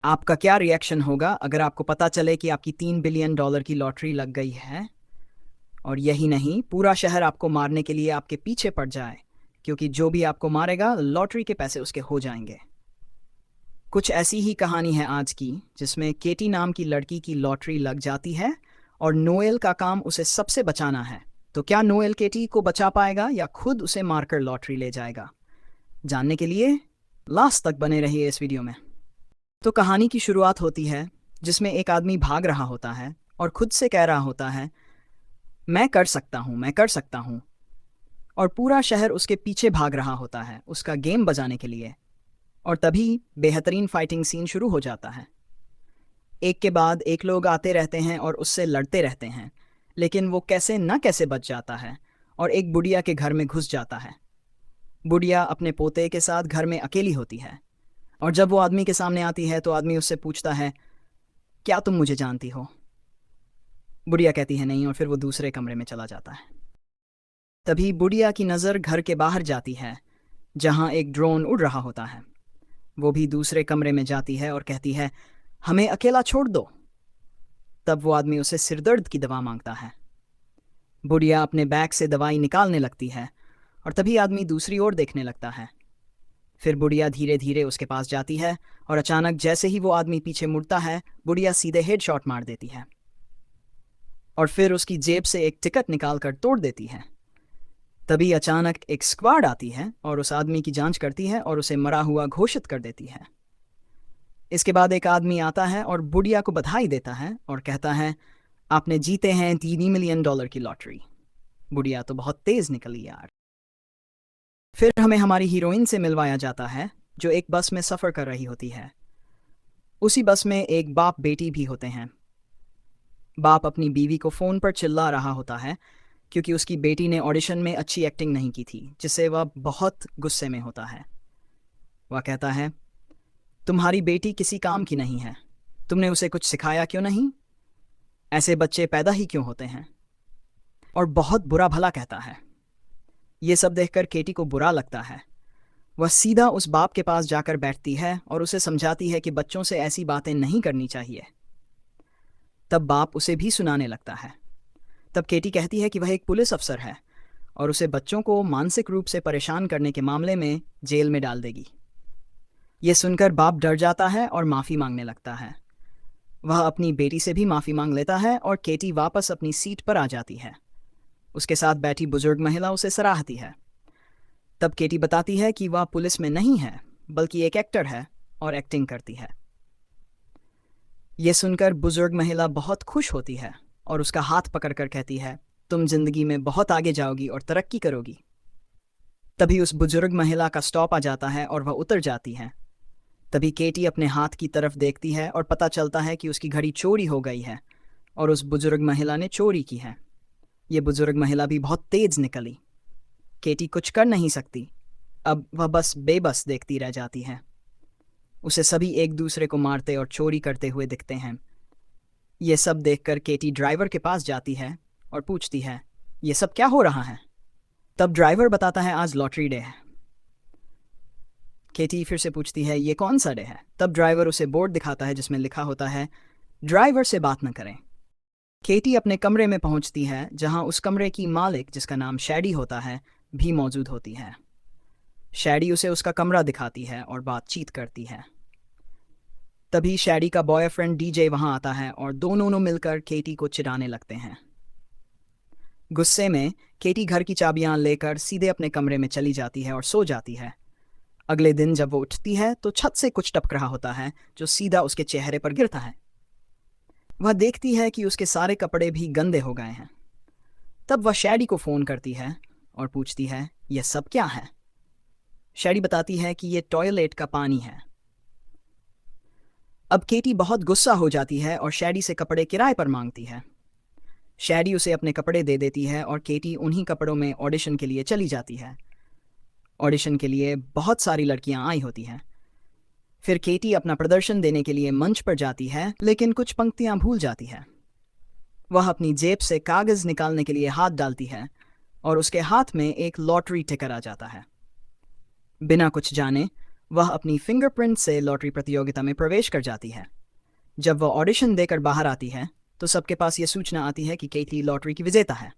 आपका क्या रिएक्शन होगा अगर आपको पता चले कि आपकी $3 बिलियन की लॉटरी लग गई है? और यही नहीं, पूरा शहर आपको मारने के लिए आपके पीछे पड़ जाए, क्योंकि जो भी आपको मारेगा लॉटरी के पैसे उसके हो जाएंगे। कुछ ऐसी ही कहानी है आज की, जिसमें केटी नाम की लड़की की लॉटरी लग जाती है और नोएल का काम उसे सबसे बचाना है। तो क्या नोएल केटी को बचा पाएगा या खुद उसे मारकर लॉटरी ले जाएगा? जानने के लिए लास्ट तक बने रहिए इस वीडियो में। तो कहानी की शुरुआत होती है जिसमें एक आदमी भाग रहा होता है और खुद से कह रहा होता है, मैं कर सकता हूँ, मैं कर सकता हूँ। और पूरा शहर उसके पीछे भाग रहा होता है उसका गेम बजाने के लिए। और तभी बेहतरीन फाइटिंग सीन शुरू हो जाता है। एक के बाद एक लोग आते रहते हैं और उससे लड़ते रहते हैं, लेकिन वो कैसे न कैसे बच जाता है और एक बुढ़िया के घर में घुस जाता है। बुढ़िया अपने पोते के साथ घर में अकेली होती है, और जब वो आदमी के सामने आती है तो आदमी उससे पूछता है, क्या तुम मुझे जानती हो? बुढ़िया कहती है नहीं, और फिर वो दूसरे कमरे में चला जाता है। तभी बुढ़िया की नज़र घर के बाहर जाती है, जहाँ एक ड्रोन उड़ रहा होता है। वो भी दूसरे कमरे में जाती है और कहती है, हमें अकेला छोड़ दो। तब वो आदमी उसे सिरदर्द की दवा मांगता है। बुढ़िया अपने बैग से दवाई निकालने लगती है, और तभी आदमी दूसरी ओर देखने लगता है। फिर बुढ़िया धीरे धीरे उसके पास जाती है, और अचानक जैसे ही वो आदमी पीछे मुड़ता है, बुढ़िया सीधे हेडशॉट मार देती है और फिर उसकी जेब से एक टिकट निकालकर तोड़ देती है। तभी अचानक एक स्क्वाड आती है और उस आदमी की जांच करती है और उसे मरा हुआ घोषित कर देती है। इसके बाद एक आदमी आता है और बुढ़िया को बधाई देता है और कहता है, आपने जीते हैं $3 मिलियन की लॉटरी। बुढ़िया तो बहुत तेज निकली यार। फिर हमें हमारी हीरोइन से मिलवाया जाता है, जो एक बस में सफ़र कर रही होती है। उसी बस में एक बाप बेटी भी होते हैं। बाप अपनी बीवी को फ़ोन पर चिल्ला रहा होता है, क्योंकि उसकी बेटी ने ऑडिशन में अच्छी एक्टिंग नहीं की थी, जिससे वह बहुत गुस्से में होता है। वह कहता है, तुम्हारी बेटी किसी काम की नहीं है, तुमने उसे कुछ सिखाया क्यों नहीं? ऐसे बच्चे पैदा ही क्यों होते हैं? और बहुत बुरा भला कहता है। ये सब देखकर केटी को बुरा लगता है। वह सीधा उस बाप के पास जाकर बैठती है और उसे समझाती है कि बच्चों से ऐसी बातें नहीं करनी चाहिए। तब बाप उसे भी सुनाने लगता है। तब केटी कहती है कि वह एक पुलिस अफसर है और उसे बच्चों को मानसिक रूप से परेशान करने के मामले में जेल में डाल देगी। ये सुनकर बाप डर जाता है और माफ़ी मांगने लगता है। वह अपनी बेटी से भी माफ़ी मांग लेता है और केटी वापस अपनी सीट पर आ जाती है। उसके साथ बैठी बुजुर्ग महिला उसे सराहती है। तब केटी बताती है कि वह पुलिस में नहीं है, बल्कि एक एक्टर है और एक्टिंग करती है। ये सुनकर बुजुर्ग महिला बहुत खुश होती है और उसका हाथ पकड़कर कहती है, तुम जिंदगी में बहुत आगे जाओगी और तरक्की करोगी। तभी उस बुजुर्ग महिला का स्टॉप आ जाता है और वह उतर जाती है। तभी केटी अपने हाथ की तरफ देखती है और पता चलता है कि उसकी घड़ी चोरी हो गई है और उस बुजुर्ग महिला ने चोरी की है। ये बुजुर्ग महिला भी बहुत तेज निकली। केटी कुछ कर नहीं सकती। अब वह बस बेबस देखती रह जाती है। उसे सभी एक दूसरे को मारते और चोरी करते हुए दिखते हैं। ये सब देखकर केटी ड्राइवर के पास जाती है और पूछती है, ये सब क्या हो रहा है? तब ड्राइवर बताता है, आज लॉटरी डे है। केटी फिर से पूछती है, ये कौन सा डे है? तब ड्राइवर उसे बोर्ड दिखाता है जिसमें लिखा होता है, ड्राइवर से बात न करें। केटी अपने कमरे में पहुंचती है, जहां उस कमरे की मालिक, जिसका नाम शैडी होता है, भी मौजूद होती है। शैडी उसे उसका कमरा दिखाती है और बातचीत करती है। तभी शैडी का बॉयफ्रेंड डीजे वहां आता है और दोनों मिलकर केटी को चिढ़ाने लगते हैं। गुस्से में केटी घर की चाबियां लेकर सीधे अपने कमरे में चली जाती है और सो जाती है। अगले दिन जब वो उठती है तो छत से कुछ टपक रहा होता है, जो सीधा उसके चेहरे पर गिरता है। वह देखती है कि उसके सारे कपड़े भी गंदे हो गए हैं। तब वह शैडी को फ़ोन करती है और पूछती है, यह सब क्या है? शैडी बताती है कि यह टॉयलेट का पानी है। अब केटी बहुत गुस्सा हो जाती है और शैडी से कपड़े किराए पर मांगती है। शैडी उसे अपने कपड़े दे देती है और केटी उन्हीं कपड़ों में ऑडिशन के लिए चली जाती है। ऑडिशन के लिए बहुत सारी लड़कियां आई होती हैं। फिर केटी अपना प्रदर्शन देने के लिए मंच पर जाती है, लेकिन कुछ पंक्तियां भूल जाती है। वह अपनी जेब से कागज़ निकालने के लिए हाथ डालती है और उसके हाथ में एक लॉटरी टिकट आ जाता है। बिना कुछ जाने वह अपनी फिंगरप्रिंट से लॉटरी प्रतियोगिता में प्रवेश कर जाती है। जब वह ऑडिशन देकर बाहर आती है तो सबके पास यह सूचना आती है कि केटी लॉटरी की विजेता है।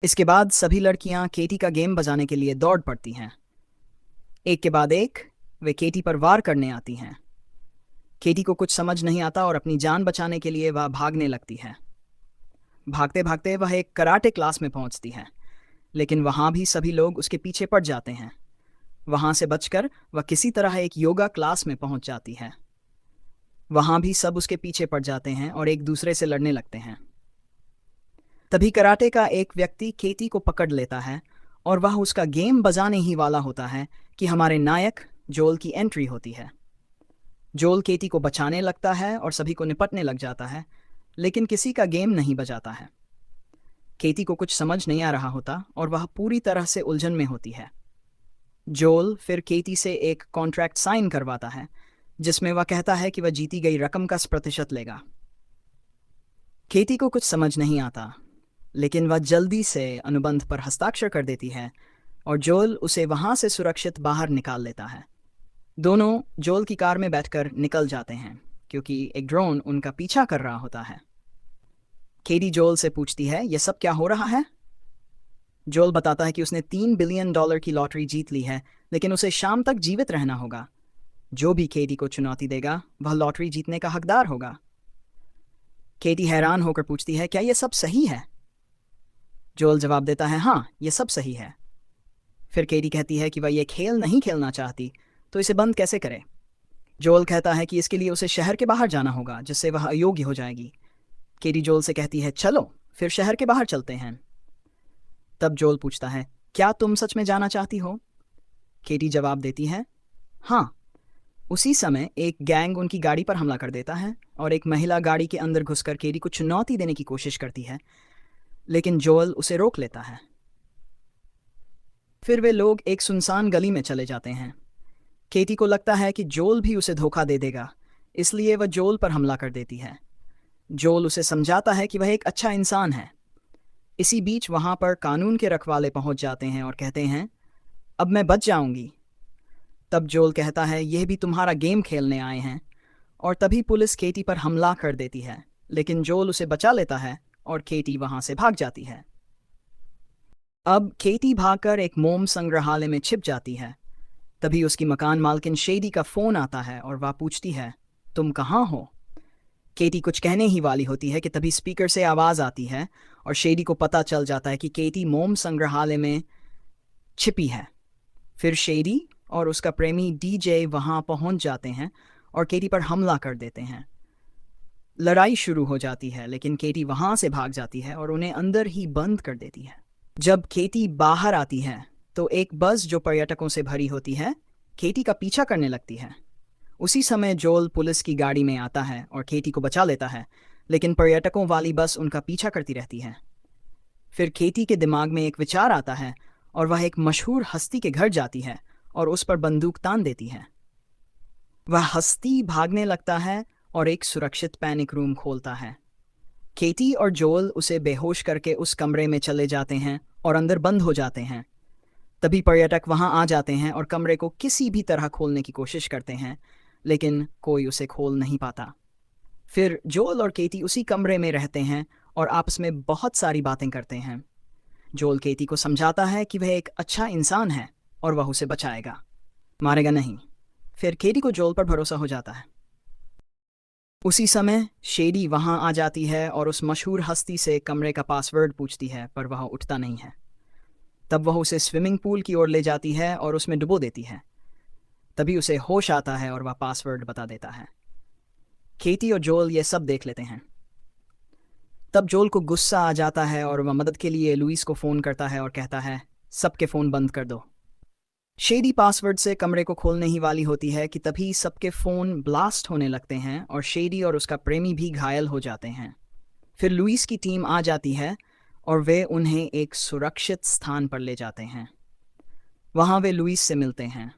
इसके बाद सभी लड़कियां केटी का गेम बजाने के लिए दौड़ पड़ती हैं। एक के बाद एक वे केटी पर वार करने आती हैं। केटी को कुछ समझ नहीं आता और अपनी जान बचाने के लिए वह भागने लगती है। भागते भागते वह एक कराटे क्लास में पहुंचती है, लेकिन वहां भी सभी लोग उसके पीछे पड़ जाते हैं। वहां से बचकर वह किसी तरह एक योगा क्लास में पहुंच जाती है। वहां भी सब उसके पीछे पड़ जाते हैं और एक दूसरे से लड़ने लगते हैं। तभी कराटे का एक व्यक्ति केटी को पकड़ लेता है और वह उसका गेम बजाने ही वाला होता है कि हमारे नायक जोल की एंट्री होती है। जोल केटी को बचाने लगता है और सभी को निपटने लग जाता है, लेकिन किसी का गेम नहीं बजाता है। केटी को कुछ समझ नहीं आ रहा होता और वह पूरी तरह से उलझन में होती है। जोल फिर केटी से एक कॉन्ट्रैक्ट साइन करवाता है जिसमें वह कहता है कि वह जीती गई रकम का 100% लेगा। केटी को कुछ समझ नहीं आता, लेकिन वह जल्दी से अनुबंध पर हस्ताक्षर कर देती है और जोल उसे वहां से सुरक्षित बाहर निकाल लेता है। दोनों जोल की कार में बैठकर निकल जाते हैं क्योंकि एक ड्रोन उनका पीछा कर रहा होता है। केटी जोल से पूछती है, यह सब क्या हो रहा है? जोल बताता है कि उसने $3 बिलियन की लॉटरी जीत ली है, लेकिन उसे शाम तक जीवित रहना होगा। जो भी केटी को चुनौती देगा वह लॉटरी जीतने का हकदार होगा। केटी हैरान होकर पूछती है, क्या यह सब सही है? जोल जवाब देता है, हाँ, यह सब सही है। फिर केटी कहती है कि वह यह खेल नहीं खेलना चाहती, तो इसे बंद कैसे करे? जोल कहता है कि इसके लिए उसे शहर के बाहर जाना होगा, जिससे वह अयोग्य हो जाएगी। केटी जोल से कहती है, चलो फिर शहर के बाहर चलते हैं। तब जोल पूछता है, क्या तुम सच में जाना चाहती हो? केटी जवाब देती है, हाँ। उसी समय एक गैंग उनकी गाड़ी पर हमला कर देता है और एक महिला गाड़ी के अंदर घुसकर केटी को चुनौती देने की कोशिश करती है, लेकिन जोल उसे रोक लेता है। फिर वे लोग एक सुनसान गली में चले जाते हैं। केटी को लगता है कि जोल भी उसे धोखा दे देगा, इसलिए वह जोल पर हमला कर देती है। जोल उसे समझाता है कि वह एक अच्छा इंसान है। इसी बीच वहां पर कानून के रखवाले पहुंच जाते हैं और कहते हैं, अब मैं बच जाऊंगी। तब जोल कहता है, यह भी तुम्हारा गेम खेलने आए हैं, और तभी पुलिस केटी पर हमला कर देती है, लेकिन जोल उसे बचा लेता है और केटी वहां से भाग जाती है। अब केटी भागकर एक मोम संग्रहालय में छिप जाती है। तभी उसकी मकान मालकिन शेडी का फोन आता है और वह पूछती है, तुम कहाँ हो? केटी कुछ कहने ही वाली होती है कि तभी स्पीकर से आवाज आती है और शेडी को पता चल जाता है कि केटी मोम संग्रहालय में छिपी है। फिर शेडी और उसका प्रेमी डीजे वहां पहुंच जाते हैं और केटी पर हमला कर देते हैं। लड़ाई शुरू हो जाती है, लेकिन केटी वहां से भाग जाती है और उन्हें अंदर ही बंद कर देती है। जब केटी बाहर आती है तो एक बस जो पर्यटकों से भरी होती है केटी का पीछा करने लगती है। उसी समय जोल पुलिस की गाड़ी में आता है और केटी को बचा लेता है, लेकिन पर्यटकों वाली बस उनका पीछा करती रहती है। फिर केटी के दिमाग में एक विचार आता है और वह एक मशहूर हस्ती के घर जाती है और उस पर बंदूक तान देती है। वह हस्ती भागने लगता है और एक सुरक्षित पैनिक रूम खोलता है। केटी और जोल उसे बेहोश करके उस कमरे में चले जाते हैं और अंदर बंद हो जाते हैं। तभी पर्यटक वहां आ जाते हैं और कमरे को किसी भी तरह खोलने की कोशिश करते हैं, लेकिन कोई उसे खोल नहीं पाता। फिर जोल और केटी उसी कमरे में रहते हैं और आपस में बहुत सारी बातें करते हैं। जोल केटी को समझाता है कि वह एक अच्छा इंसान है और वह उसे बचाएगा, मारेगा नहीं। फिर केटी को जोल पर भरोसा हो जाता है। उसी समय शेडी वहां आ जाती है और उस मशहूर हस्ती से कमरे का पासवर्ड पूछती है, पर वह उठता नहीं है। तब वह उसे स्विमिंग पूल की ओर ले जाती है और उसमें डुबो देती है। तभी उसे होश आता है और वह पासवर्ड बता देता है। केटी और जोल ये सब देख लेते हैं। तब जोल को गुस्सा आ जाता है और वह मदद के लिए लुइस को फ़ोन करता है और कहता है, सबके फ़ोन बंद कर दो। शेडी पासवर्ड से कमरे को खोलने ही वाली होती है कि तभी सबके फ़ोन ब्लास्ट होने लगते हैं और शेडी और उसका प्रेमी भी घायल हो जाते हैं। फिर लुइस की टीम आ जाती है और वे उन्हें एक सुरक्षित स्थान पर ले जाते हैं। वहाँ वे लुइस से मिलते हैं।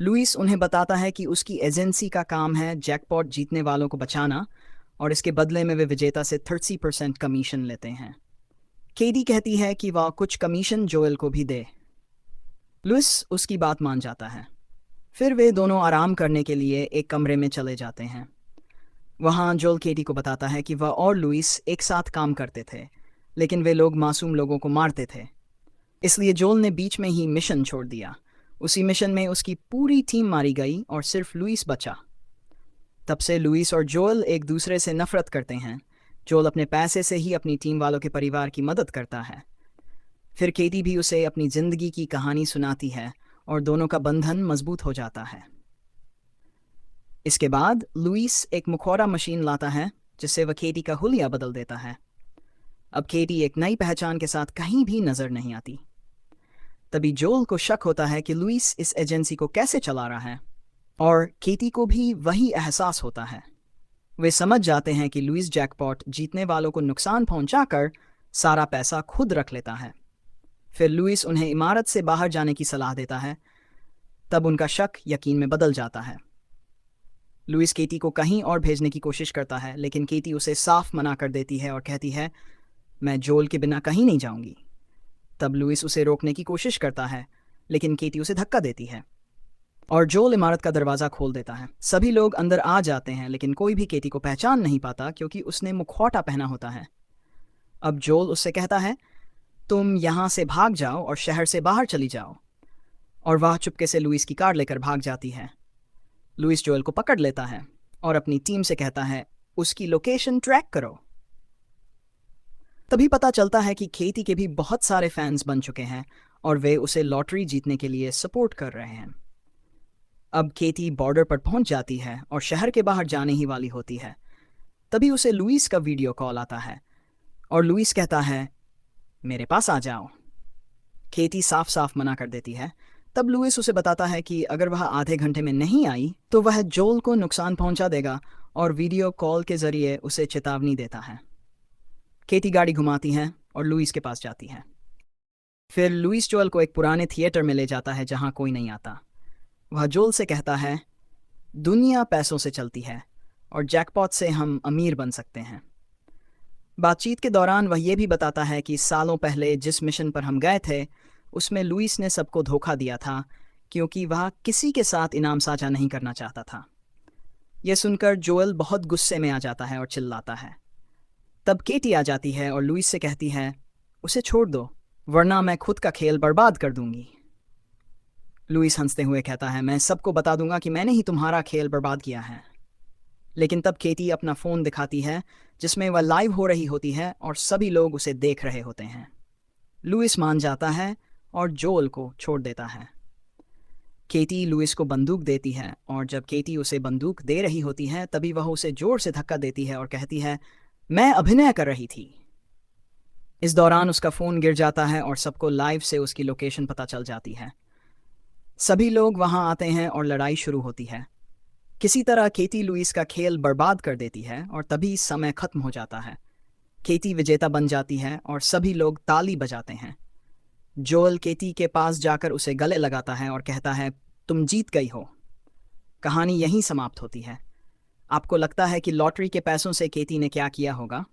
लुइस उन्हें बताता है कि उसकी एजेंसी का काम है जैकपॉट जीतने वालों को बचाना, और इसके बदले में वे विजेता से 30% कमीशन लेते हैं। केटी कहती है कि वह कुछ कमीशन जोएल को भी दे। लुइस उसकी बात मान जाता है। फिर वे दोनों आराम करने के लिए एक कमरे में चले जाते हैं। वहाँ जोल केटी को बताता है कि वह और लुइस एक साथ काम करते थे, लेकिन वे लोग मासूम लोगों को मारते थे। इसलिए जोल ने बीच में ही मिशन छोड़ दिया। उसी मिशन में उसकी पूरी टीम मारी गई और सिर्फ लुइस बचा। तब से लुइस और जोल एक दूसरे से नफरत करते हैं। जोल अपने पैसे से ही अपनी टीम वालों के परिवार की मदद करता है। फिर केटी भी उसे अपनी जिंदगी की कहानी सुनाती है और दोनों का बंधन मजबूत हो जाता है। इसके बाद लुइस एक मुखौरा मशीन लाता है जिससे वह केटी का हुलिया बदल देता है। अब केटी एक नई पहचान के साथ कहीं भी नजर नहीं आती। तभी जोल को शक होता है कि लुइस इस एजेंसी को कैसे चला रहा है, और केटी को भी वही एहसास होता है। वे समझ जाते हैं कि लुइस जैकपॉट जीतने वालों को नुकसान पहुंचाकर सारा पैसा खुद रख लेता है। फिर लुइस उन्हें इमारत से बाहर जाने की सलाह देता है। तब उनका शक यकीन में बदल जाता है। लुइस केटी को कहीं और भेजने की कोशिश करता है, लेकिन केटी उसे साफ मना कर देती है और कहती है, मैं जोल के बिना कहीं नहीं जाऊंगी। तब लुइस उसे रोकने की कोशिश करता है, लेकिन केटी उसे धक्का देती है और जोल इमारत का दरवाज़ा खोल देता है। सभी लोग अंदर आ जाते हैं, लेकिन कोई भी केटी को पहचान नहीं पाता क्योंकि उसने मुखौटा पहना होता है। अब जोल उससे कहता है, तुम यहाँ से भाग जाओ और शहर से बाहर चली जाओ। और वह चुपके से लुइस की कार लेकर भाग जाती है। लुइस जोएल को पकड़ लेता है और अपनी टीम से कहता है, उसकी लोकेशन ट्रैक करो। तभी पता चलता है कि केटी के भी बहुत सारे फैंस बन चुके हैं और वे उसे लॉटरी जीतने के लिए सपोर्ट कर रहे हैं। अब केटी बॉर्डर पर पहुंच जाती है और शहर के बाहर जाने ही वाली होती है। तभी उसे लुइस का वीडियो कॉल आता है और लुइस कहता है, मेरे पास आ जाओ। केटी साफ साफ मना कर देती है। तब लुइस उसे बताता है कि अगर वह आधे घंटे में नहीं आई तो वह जोल को नुकसान पहुंचा देगा और वीडियो कॉल के जरिए उसे चेतावनी देता है। केटी गाड़ी घुमाती है और लुइस के पास जाती है। फिर लुइस जोल को एक पुराने थिएटर में ले जाता है जहां कोई नहीं आता। वह जोल से कहता है, दुनिया पैसों से चलती है और जैकपॉट से हम अमीर बन सकते हैं। बातचीत के दौरान वह यह भी बताता है कि सालों पहले जिस मिशन पर हम गए थे उसमें लुइस ने सबको धोखा दिया था क्योंकि वह किसी के साथ इनाम साझा नहीं करना चाहता था। यह सुनकर जोएल बहुत गुस्से में आ जाता है और चिल्लाता है। तब केटी आ जाती है और लुइस से कहती है, उसे छोड़ दो वरना मैं खुद का खेल बर्बाद कर दूंगी। लुइस हंसते हुए कहता है, मैं सबको बता दूंगा कि मैंने ही तुम्हारा खेल बर्बाद किया है। लेकिन तब केटी अपना फ़ोन दिखाती है जिसमें वह लाइव हो रही होती है और सभी लोग उसे देख रहे होते हैं। लुइस मान जाता है और जोल को छोड़ देता है। केटी लुइस को बंदूक देती है और जब केटी उसे बंदूक दे रही होती है तभी वह उसे जोर से धक्का देती है और कहती है, मैं अभिनय कर रही थी। इस दौरान उसका फ़ोन गिर जाता है और सबको लाइव से उसकी लोकेशन पता चल जाती है। सभी लोग वहां आते हैं और लड़ाई शुरू होती है। किसी तरह केटी लुइस का खेल बर्बाद कर देती है और तभी समय खत्म हो जाता है। केटी विजेता बन जाती है और सभी लोग ताली बजाते हैं। जोएल केटी के पास जाकर उसे गले लगाता है और कहता है, तुम जीत गई हो। कहानी यहीं समाप्त होती है। आपको लगता है कि लॉटरी के पैसों से केटी ने क्या किया होगा?